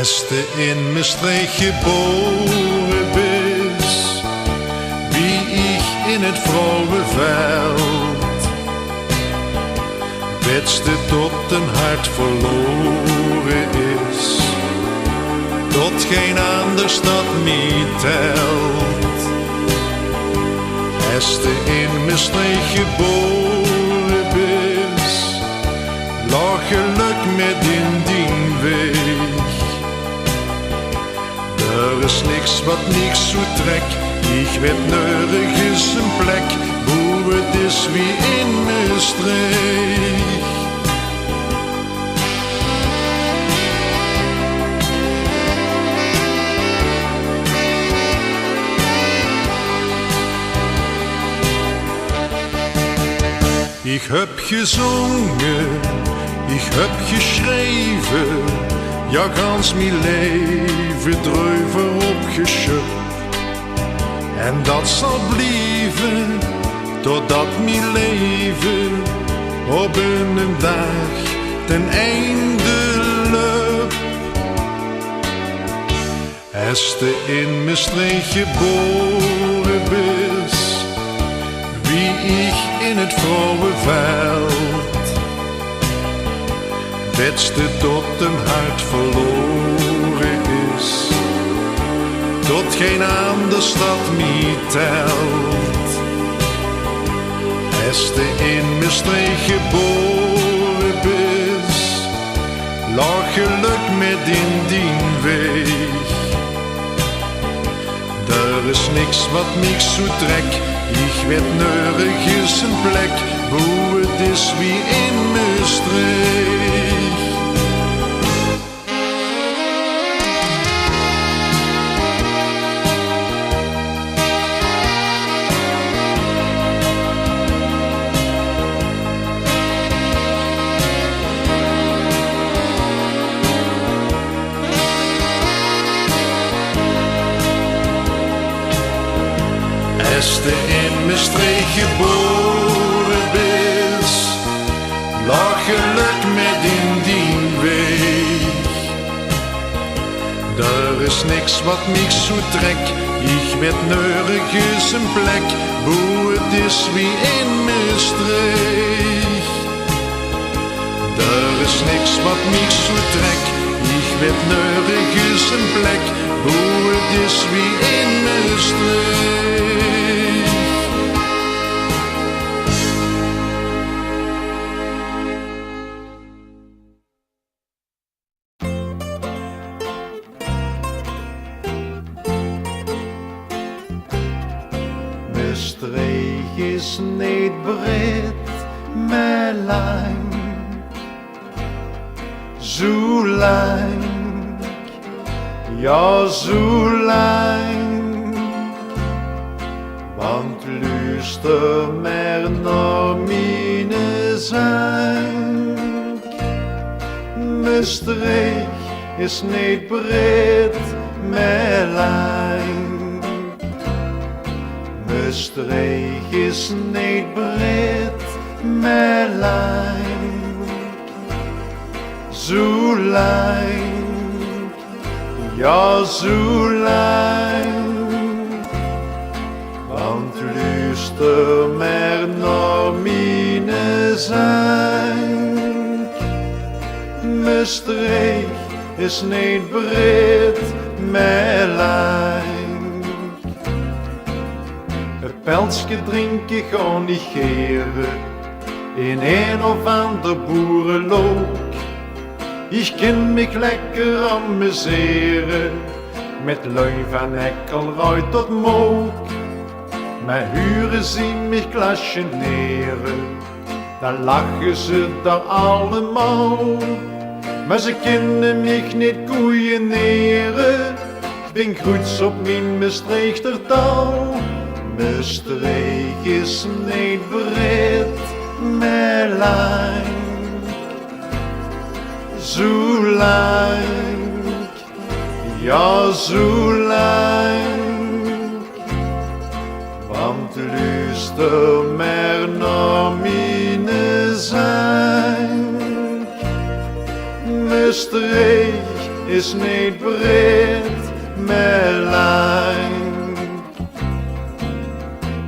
Beste in Maastricht geboren bist, wie ich in het Vrouwenveld. Beste tot een hart verloren is, tot geen ander stad meer telt. Beste in Maastricht geboren bist, lag geluk met in dien weg. Er is niks wat niks zo trek, ik weet nergens een plek, hoe het is wie in Maastricht. Ik heb gezongen, ik heb geschreven, ja gans mijn leven druiven opgeschud. En dat zal blijven, totdat mijn leven op een dag ten einde loopt. Este in Maastricht geboren bist, wie ik in het Vrouwenveld. Beste tot een hart verloren is, tot geen ander stad meer telt. Beste in Maastricht geboren bist, lag geluk met in dien weg. Er is niks wat niks zo trek, ik weet nergens een plek, hoe het is wie in Maastricht. Beste in Maastricht geboren bist, lag geluk met in dien weg. Er is niks wat niks zo trek, ik weet nergens een plek, hoe het is wie in Maastricht. Er is niks wat niks zo trek, ik weet nergens een plek, hoe het is wie in Maastricht. Maastricht is niet breed, maar lang, zo lang, ja zo lang. Want luister maar naar mijn zang. Maastricht is niet breed, maar lang. Maastricht is niet breed, maar lang, zo lang, ja zo lang. Want luister maar naar mijn zang. Maastricht is niet breed, maar lang. Een pelsje drinken ga negeren in een of ander boerenlook. Ik kan mich lekker amuseren met lui van Eckelrui tot Mook. Maar huren ze mich klasjeneren, dan lachen ze daar allemaal. Maar ze kunnen mich niet koeieneren, ben groets op mijn Maastrichter taal. Maastricht is niet breed, maar lang, zo lang, ja zo lang. Want luister maar naar mijn zang. Maastricht is niet breed, maar lang.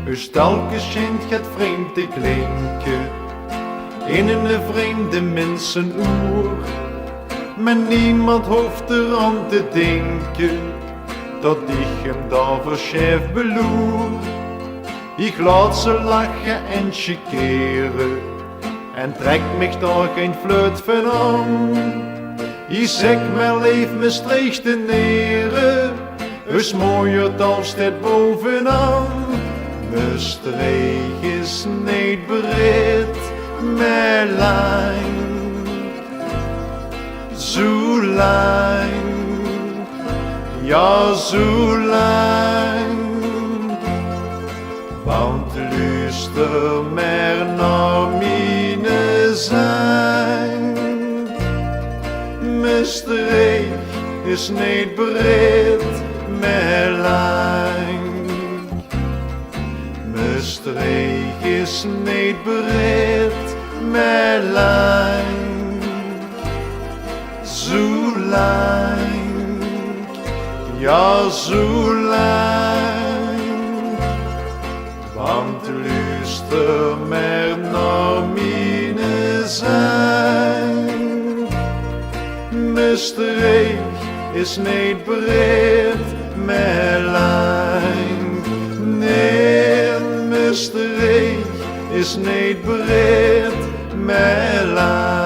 Dus telkens schijnt het vreemd te klinken in een vreemde mensenoer. Maar niemand hoeft eraan te denken dat ik hem daarvoor scheef beloer. Ik laat ze lachen en chikeren en trek mich daar geen fluit van aan. Ik zeg mijn leven me streeg te neren, is mooier dan staat bovenaan. Mijn streeg is niet breed, maar lang. Zo lang, ja zo lang. Want luister maar naar mijn zang. Mijn streek is niet breed, maar lang. Mijn streek is niet breed, maar lang. Zo lang, ja zo lang. Want luister maar naar mijn zang. Mijn streek is niet breed, maar lang. Nee, mijn streek is niet breed, maar lang.